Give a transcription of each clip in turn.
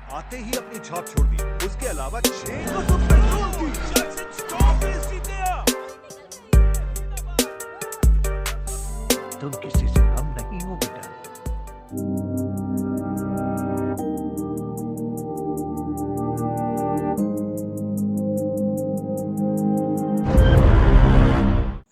आते ही अपनी छाप छोड़ दी। उसके अलावा 600 पेट्रोल की। Jackson, stop wasting there. तुम किसी से कम नहीं हो बेटा।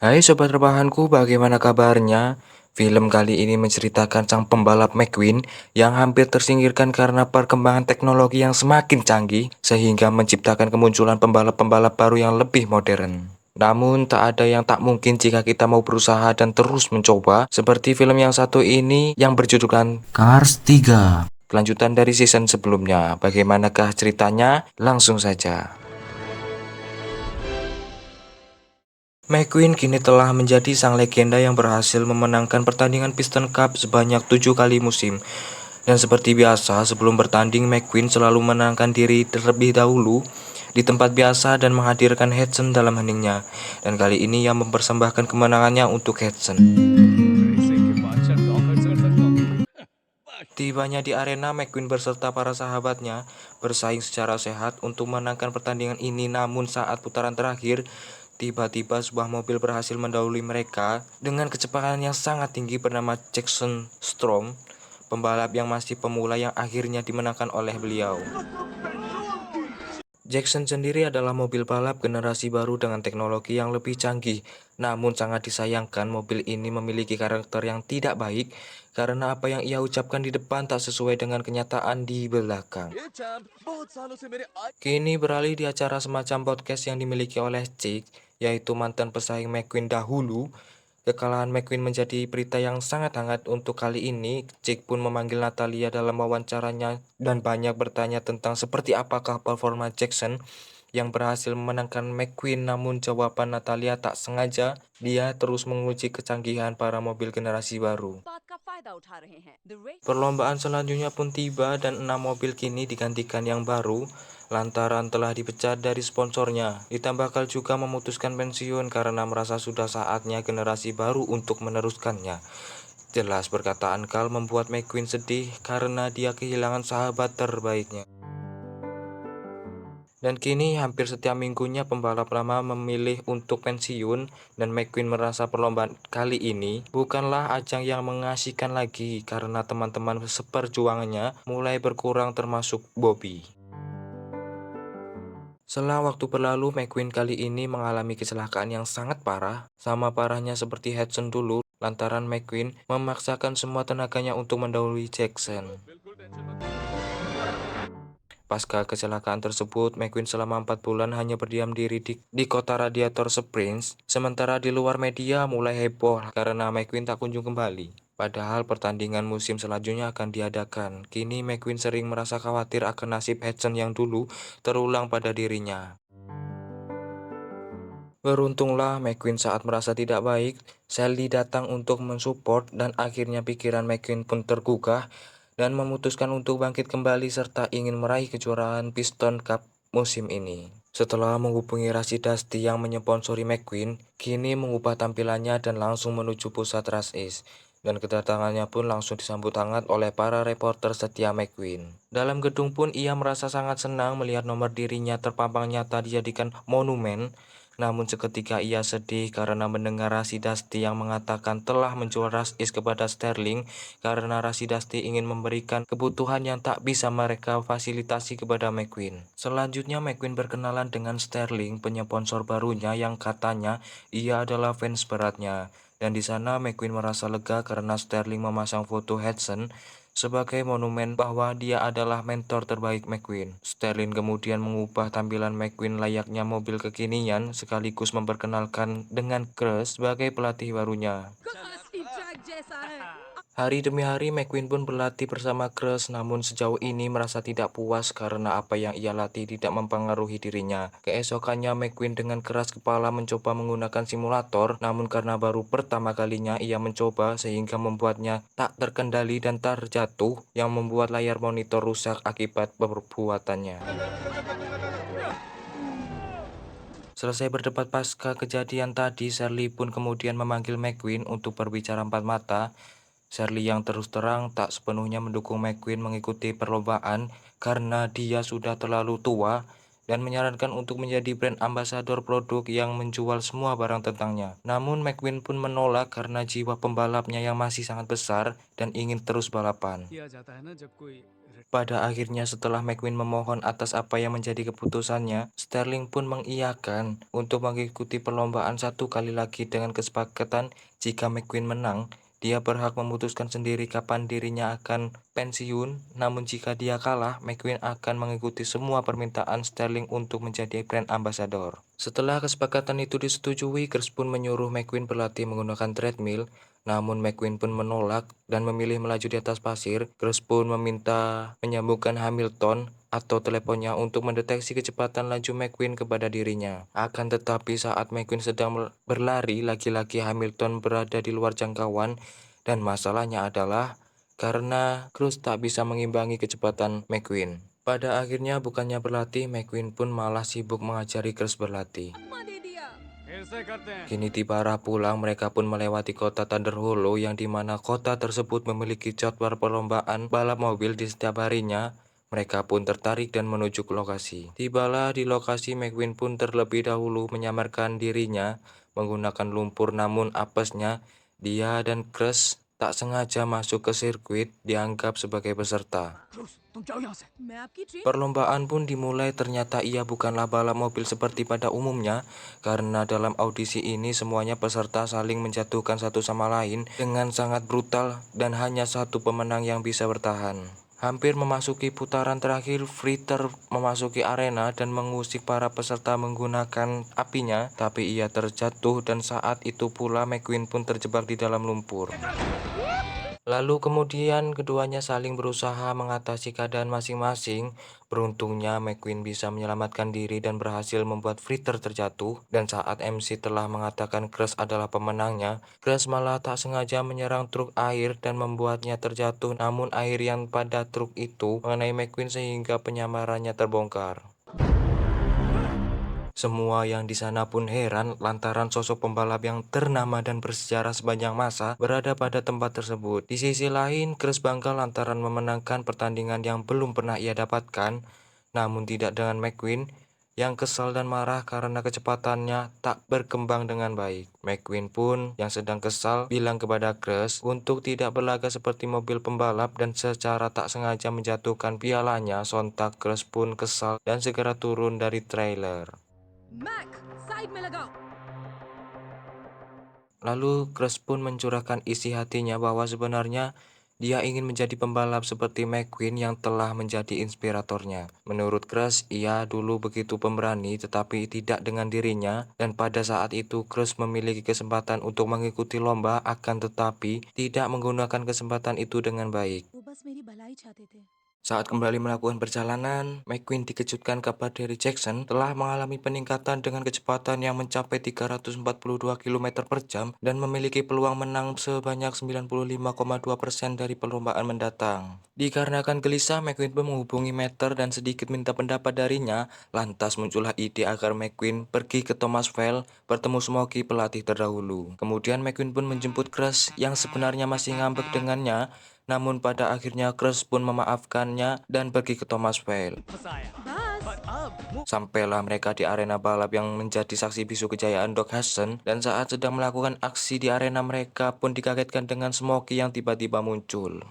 Hai sobat rebahanku, bagaimana kabarnya? Film kali ini menceritakan sang pembalap McQueen yang hampir tersingkirkan karena perkembangan teknologi yang semakin canggih sehingga menciptakan kemunculan pembalap-pembalap baru yang lebih modern. Namun tak ada yang tak mungkin jika kita mau berusaha dan terus mencoba, seperti film yang satu ini yang berjudulkan Cars 3. Kelanjutan dari season sebelumnya. Bagaimanakah ceritanya? Langsung saja. McQueen kini telah menjadi sang legenda yang berhasil memenangkan pertandingan Piston Cup sebanyak 7 kali musim. Dan seperti biasa, sebelum bertanding, McQueen selalu menenangkan diri terlebih dahulu di tempat biasa dan menghadirkan Hudson dalam heningnya. Dan kali ini ia mempersembahkan kemenangannya untuk Hudson. Tibanya di arena, McQueen beserta para sahabatnya bersaing secara sehat untuk memenangkan pertandingan ini. Namun saat putaran terakhir, tiba-tiba sebuah mobil berhasil mendahului mereka dengan kecepatan yang sangat tinggi bernama Jackson Storm, pembalap yang masih pemula yang akhirnya dimenangkan oleh beliau. Jackson sendiri adalah mobil balap generasi baru dengan teknologi yang lebih canggih. Namun sangat disayangkan mobil ini memiliki karakter yang tidak baik karena apa yang ia ucapkan di depan tak sesuai dengan kenyataan di belakang. Kini beralih di acara semacam podcast yang dimiliki oleh Jake, yaitu mantan pesaing McQueen dahulu. Kekalahan McQueen menjadi berita yang sangat hangat untuk kali ini. Jake pun memanggil Natalia dalam wawancaranya dan banyak bertanya tentang seperti apakah performa Jackson yang berhasil memenangkan McQueen. Namun jawaban Natalia tak sengaja, dia terus menguji kecanggihan para mobil generasi baru. Perlombaan selanjutnya pun tiba dan 6 mobil kini digantikan yang baru lantaran telah dipecat dari sponsornya. Ditambah Carl juga memutuskan pensiun karena merasa sudah saatnya generasi baru untuk meneruskannya. Jelas perkataan Carl membuat McQueen sedih karena dia kehilangan sahabat terbaiknya. Dan kini hampir setiap minggunya pembalap lama memilih untuk pensiun dan McQueen merasa perlombaan kali ini bukanlah ajang yang mengasihkan lagi karena teman-teman seperjuangannya mulai berkurang termasuk Bobby. Selang waktu berlalu, McQueen kali ini mengalami kecelakaan yang sangat parah, sama parahnya seperti Hudson dulu, lantaran McQueen memaksakan semua tenaganya untuk mendahului Jackson. Pasca kecelakaan tersebut, McQueen selama 4 bulan hanya berdiam diri di kota Radiator Springs, sementara di luar media mulai heboh karena McQueen tak kunjung kembali. Padahal pertandingan musim selanjutnya akan diadakan. Kini McQueen sering merasa khawatir akan nasib Hudson yang dulu terulang pada dirinya. Beruntunglah McQueen saat merasa tidak baik, Sally datang untuk mensupport dan akhirnya pikiran McQueen pun tergugah dan memutuskan untuk bangkit kembali serta ingin meraih kejuaraan Piston Cup musim ini. Setelah menghubungi Rasi Dusty yang menyponsori McQueen, kini mengubah tampilannya dan langsung menuju pusat race. Dan kedatangannya pun langsung disambut hangat oleh para reporter setia McQueen. Dalam gedung pun ia merasa sangat senang melihat nomor dirinya terpampang nyata dijadikan monumen. Namun seketika ia sedih karena mendengar Rasi Dusty yang mengatakan telah menjual Race kepada Sterling karena Rasi Dusty ingin memberikan kebutuhan yang tak bisa mereka fasilitasi kepada McQueen. Selanjutnya McQueen berkenalan dengan Sterling, penyponsor barunya yang katanya ia adalah fans beratnya. Dan di sana McQueen merasa lega karena Sterling memasang foto Hudson sebagai monumen bahwa dia adalah mentor terbaik McQueen. Sterling kemudian mengubah tampilan McQueen layaknya mobil kekinian sekaligus memperkenalkan dengan Crush sebagai pelatih barunya. Hari demi hari McQueen pun berlatih bersama Crush, namun sejauh ini merasa tidak puas karena apa yang ia latih tidak mempengaruhi dirinya. Keesokannya McQueen dengan keras kepala mencoba menggunakan simulator, namun karena baru pertama kalinya ia mencoba sehingga membuatnya tak terkendali dan terjatuh yang membuat layar monitor rusak akibat perbuatannya. Selesai berdebat pasca kejadian tadi, Shirley pun kemudian memanggil McQueen untuk berbicara empat mata. Shirley yang terus terang tak sepenuhnya mendukung McQueen mengikuti perlombaan karena dia sudah terlalu tua dan menyarankan untuk menjadi brand ambasador produk yang menjual semua barang tentangnya. Namun McQueen pun menolak karena jiwa pembalapnya yang masih sangat besar dan ingin terus balapan. किया जाता है ना जब कोई Pada akhirnya setelah McQueen memohon atas apa yang menjadi keputusannya, Sterling pun mengiyakan untuk mengikuti perlombaan satu kali lagi dengan kesepakatan jika McQueen menang, dia berhak memutuskan sendiri kapan dirinya akan pensiun, namun jika dia kalah, McQueen akan mengikuti semua permintaan Sterling untuk menjadi brand ambassador. Setelah kesepakatan itu disetujui, Chris pun menyuruh McQueen berlatih menggunakan treadmill, namun McQueen pun menolak dan memilih melaju di atas pasir. Chris pun meminta menyambungkan Hamilton atau teleponnya untuk mendeteksi kecepatan laju McQueen kepada dirinya. Akan tetapi saat McQueen sedang berlari, lagi-lagi Hamilton berada di luar jangkauan dan masalahnya adalah karena Cruz tak bisa mengimbangi kecepatan McQueen. Pada akhirnya bukannya berlatih, McQueen pun malah sibuk mengajari Cruz berlatih. फिर से करते हैं Kini tiba arah pulang, mereka pun melewati kota Thunder Hollow yang dimana kota tersebut memiliki jadwal perlombaan balap mobil di setiap harinya. Mereka pun tertarik dan menuju ke lokasi. Tibalah di lokasi, McQueen pun terlebih dahulu menyamarkan dirinya menggunakan lumpur, namun apesnya dia dan Crush tak sengaja masuk ke sirkuit dianggap sebagai peserta. क्रूस तुम जाओ यहाँ से मैं आपकी train Perlombaan pun dimulai, ternyata ia bukanlah balap mobil seperti pada umumnya, karena dalam audisi ini semuanya peserta saling menjatuhkan satu sama lain dengan sangat brutal dan hanya satu pemenang yang bisa bertahan. Hampir memasuki putaran terakhir, Fritter memasuki arena dan mengusik para peserta menggunakan apinya, tapi ia terjatuh dan saat itu pula McQueen pun terjebak di dalam lumpur. Lalu kemudian keduanya saling berusaha mengatasi keadaan masing-masing. Beruntungnya McQueen bisa menyelamatkan diri dan berhasil membuat Fritter terjatuh. Dan saat MC telah mengatakan Crush adalah pemenangnya, Crush malah tak sengaja menyerang truk air dan membuatnya terjatuh. Namun air yang pada truk itu mengenai McQueen sehingga penyamarannya terbongkar. Semua yang di sana pun heran lantaran sosok pembalap yang ternama dan bersejarah sepanjang masa berada pada tempat tersebut. Di sisi lain, Chris bangga lantaran memenangkan pertandingan yang belum pernah ia dapatkan, namun tidak dengan McQueen yang kesal dan marah karena kecepatannya tak berkembang dengan baik. McQueen pun yang sedang kesal bilang kepada Chris untuk tidak berlaga seperti mobil pembalap dan secara tak sengaja menjatuhkan pialanya. Sontak Chris pun kesal dan segera turun dari trailer. मैक side में लगाओ Lalu Crush pun mencurahkan isi hatinya bahwa sebenarnya dia ingin menjadi pembalap seperti McQueen yang telah menjadi inspiratornya. Menurut Crush, ia dulu begitu pemberani tetapi tidak dengan dirinya, dan pada saat itu Crush memiliki kesempatan untuk mengikuti lomba, akan tetapi tidak menggunakan kesempatan itu dengan baik. वो बस मेरी भलाई चाहते थे Saat kembali melakukan perjalanan, McQueen dikejutkan kabar dari Jackson telah mengalami peningkatan dengan kecepatan yang mencapai 342 km per jam dan memiliki peluang menang sebanyak 95,2% dari perlombaan mendatang. Dikarenakan gelisah, McQueen pun menghubungi Meter dan sedikit minta pendapat darinya. Lantas muncullah ide agar McQueen pergi ke Thomasville bertemu Smokey, pelatih terdahulu. Kemudian McQueen pun menjemput Crush yang sebenarnya masih ngambek dengannya. Namun pada akhirnya Crush pun memaafkannya dan pergi ke Thomasville. फंसाया बस पर अब Sampailah mereka di arena balap yang menjadi saksi bisu kejayaan Doc Hudson, dan saat sedang melakukan aksi di arena mereka pun dikagetkan dengan Smokey yang tiba-tiba muncul.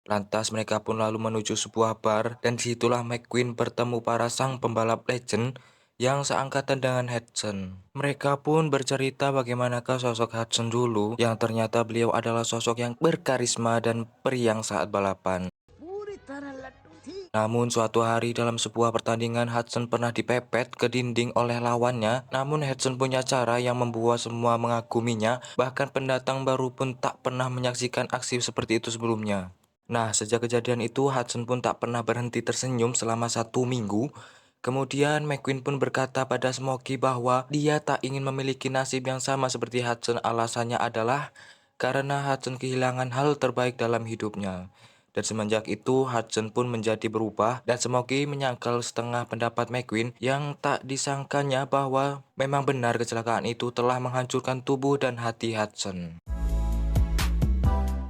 Lantas mereka pun lalu menuju sebuah bar dan disitulah McQueen bertemu para sang pembalap legend yang seangkatan dengan Hudson. Mereka pun bercerita bagaimanakah sosok Hudson dulu, yang ternyata beliau adalah sosok yang berkarisma dan periang saat balapan. पूरी तरह लट्टू थी Namun suatu hari dalam sebuah pertandingan Hudson pernah dipepet ke dinding oleh lawannya. Namun Hudson punya cara yang membuat semua mengaguminya, bahkan pendatang baru pun tak pernah menyaksikan aksi seperti itu sebelumnya. Nah, sejak kejadian itu Hudson pun tak pernah berhenti tersenyum selama 1 minggu. Kemudian McQueen pun berkata pada Smokey bahwa dia tak ingin memiliki nasib yang sama seperti Hudson. Alasannya adalah karena Hudson kehilangan hal terbaik dalam hidupnya. Dan semenjak itu Hudson pun menjadi berubah dan Smokey menyangkal setengah pendapat McQueen yang tak disangkanya bahwa memang benar kecelakaan itu telah menghancurkan tubuh dan hati Hudson.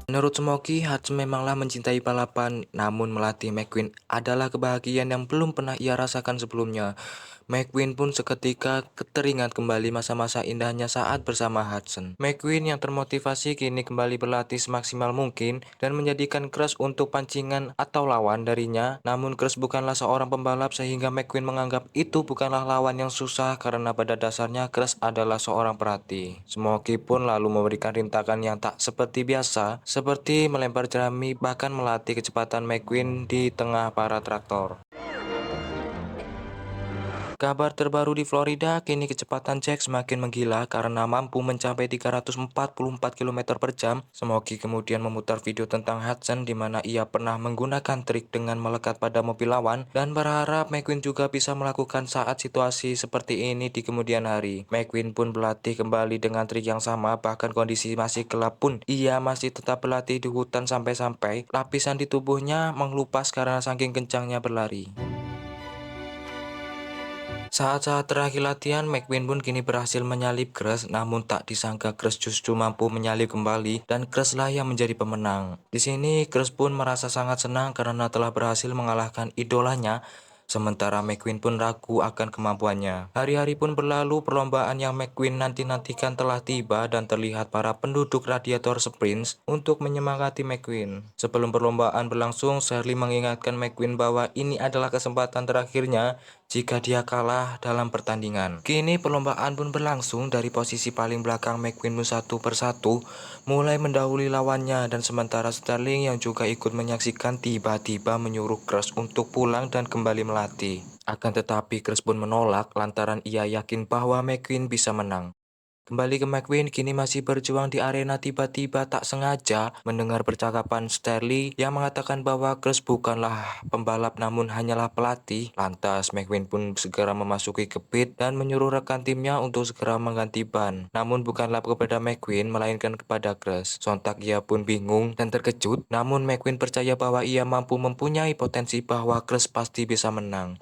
Menurut Smokey, Hudson memanglah mencintai balapan, namun melatih McQueen adalah kebahagiaan yang belum pernah ia rasakan sebelumnya. McQueen pun seketika teringat kembali masa-masa indahnya saat bersama Hudson. McQueen yang termotivasi kini kembali berlatih semaksimal mungkin dan menjadikan Crush untuk pancingan atau lawan darinya. Namun Crush bukanlah seorang pembalap sehingga McQueen menganggap itu bukanlah lawan yang susah karena pada dasarnya Crush adalah seorang pelatih. Smokey pun lalu memberikan rintangan yang tak seperti biasa, seperti melempar jerami bahkan melatih kecepatan McQueen di tengah para traktor. Kabar terbaru di Florida, kini kecepatan Jack semakin menggila karena mampu mencapai 344 km per jam. Smokey kemudian memutar video tentang Hudson di mana ia pernah menggunakan trik dengan melekat pada mobil lawan dan berharap McQueen juga bisa melakukan saat situasi seperti ini di kemudian hari. McQueen pun berlatih kembali dengan trik yang sama, bahkan kondisi masih gelap pun ia masih tetap berlatih di hutan sampai-sampai lapisan di tubuhnya mengelupas karena saking kencangnya berlari. Saat-saat terakhir latihan, McQueen pun kini berhasil menyalip Crush, namun tak disangka Crush justru mampu menyalip kembali dan Crush lah yang menjadi pemenang. Di sini Crush pun merasa sangat senang karena telah berhasil mengalahkan idolanya. Sementara McQueen pun ragu akan kemampuannya. Hari-hari pun berlalu, perlombaan yang McQueen nanti-nantikan telah tiba dan terlihat para penduduk Radiator Springs untuk menyemangati McQueen. Sebelum perlombaan berlangsung, Shirley mengingatkan McQueen bahwa ini adalah kesempatan terakhirnya jika dia kalah dalam pertandingan. Kini perlombaan pun berlangsung. Dari posisi paling belakang McQueen pun satu persatu mulai mendahului lawannya dan sementara Sterling yang juga ikut menyaksikan tiba-tiba menyuruh Crush untuk pulang dan kembali melatih. Akan tetapi Crush pun menolak lantaran ia yakin bahwa McQueen bisa menang. Kembali ke McQueen, kini masih berjuang di arena, tiba-tiba tak sengaja mendengar percakapan Sterling yang mengatakan bahwa Crush bukanlah pembalap namun hanyalah pelatih. Lantas McQueen pun segera memasuki ke pit dan menyuruh rekan timnya untuk segera mengganti ban. Namun bukanlah kepada McQueen melainkan kepada Crush. Sontak ia pun bingung dan terkejut, namun McQueen percaya bahwa ia mampu mempunyai potensi bahwa Crush pasti bisa menang.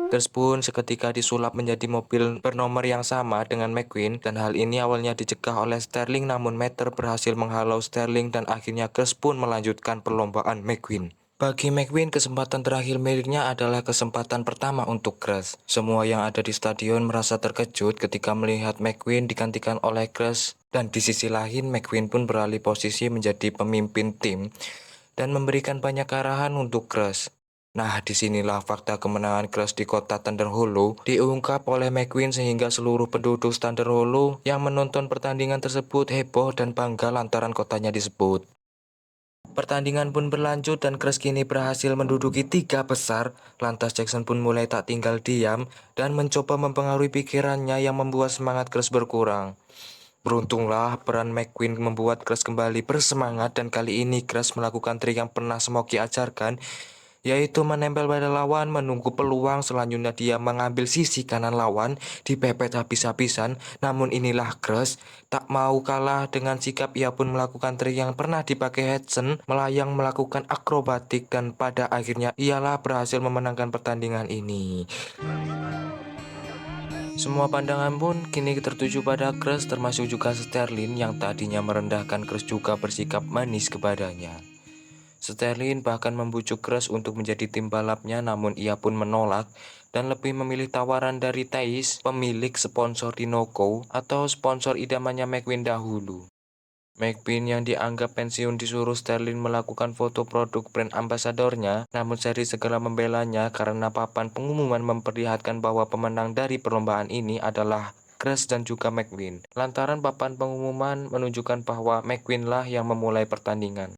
Crush pun seketika disulap menjadi mobil bernomor yang sama dengan McQueen dan hal ini awalnya dicegah oleh Sterling, namun Mater berhasil menghalau Sterling dan akhirnya Crush pun melanjutkan perlombaan McQueen. Bagi McQueen, kesempatan terakhir miliknya adalah kesempatan pertama untuk Crush. Semua yang ada di stadion merasa terkejut ketika melihat McQueen digantikan oleh Crush dan di sisi lain McQueen pun beralih posisi menjadi pemimpin tim dan memberikan banyak arahan untuk Crush. Nah, disinilah fakta kemenangan Crush di kota Thunder Hollow diungkap oleh McQueen sehingga seluruh penduduk Thunder Hollow yang menonton pertandingan tersebut heboh dan bangga lantaran kotanya disebut. Pertandingan pun berlanjut dan Crush kini berhasil menduduki 3 besar. Lantas Jackson pun mulai tak tinggal diam dan mencoba mempengaruhi pikirannya yang membuat semangat Crush berkurang. Beruntunglah peran McQueen membuat Crush kembali bersemangat dan kali ini Crush melakukan trik yang pernah Smokey ajarkan, yaitu menempel pada lawan, menunggu peluang, selanjutnya dia mengambil sisi kanan lawan, dipepet habis-habisan. Namun inilah Crush, tak mau kalah dengan sikap ia pun melakukan trik yang pernah dipakai Hudson, melayang melakukan akrobatik dan pada akhirnya ialah berhasil memenangkan pertandingan ini. Semua pandangan pun kini tertuju pada Crush, termasuk juga Sterling yang tadinya merendahkan Crush juga bersikap manis kepadanya. Sterling bahkan membujuk Crush untuk menjadi tim balapnya, namun ia pun menolak dan lebih memilih tawaran dari Thais, pemilik sponsor Dinoco atau sponsor idamannya McQueen dahulu. McQueen yang dianggap pensiun disuruh Sterling melakukan foto produk brand ambasadornya, namun Sherry segera membelanya karena papan pengumuman memperlihatkan bahwa pemenang dari perlombaan ini adalah Crush dan juga McQueen. Lantaran papan pengumuman menunjukkan bahwa McQueen lah yang memulai pertandingan.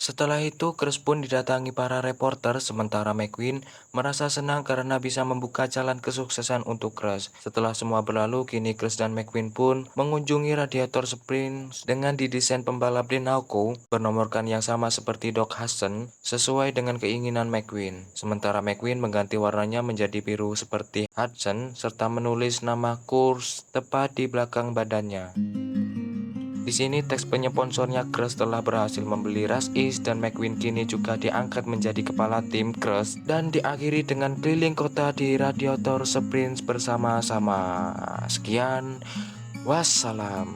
Setelah itu, Crush pun didatangi para reporter, sementara McQueen merasa senang karena bisa membuka jalan kesuksesan untuk Crush. Setelah semua berlalu, kini Crush dan McQueen pun mengunjungi Radiator Springs dengan didesain pembalap Dinoco bernomorkan yang sama seperti Doc Hudson, sesuai dengan keinginan McQueen. Sementara McQueen mengganti warnanya menjadi biru seperti Hudson, serta menulis nama kurs tepat di belakang badannya. Di sini teks penyponsornya Crush telah berhasil membeli Rush East dan McQueen kini juga diangkat menjadi kepala tim Crush dan diakhiri dengan keliling kota di radiator sprint bersama-sama. Sekian, wassalam.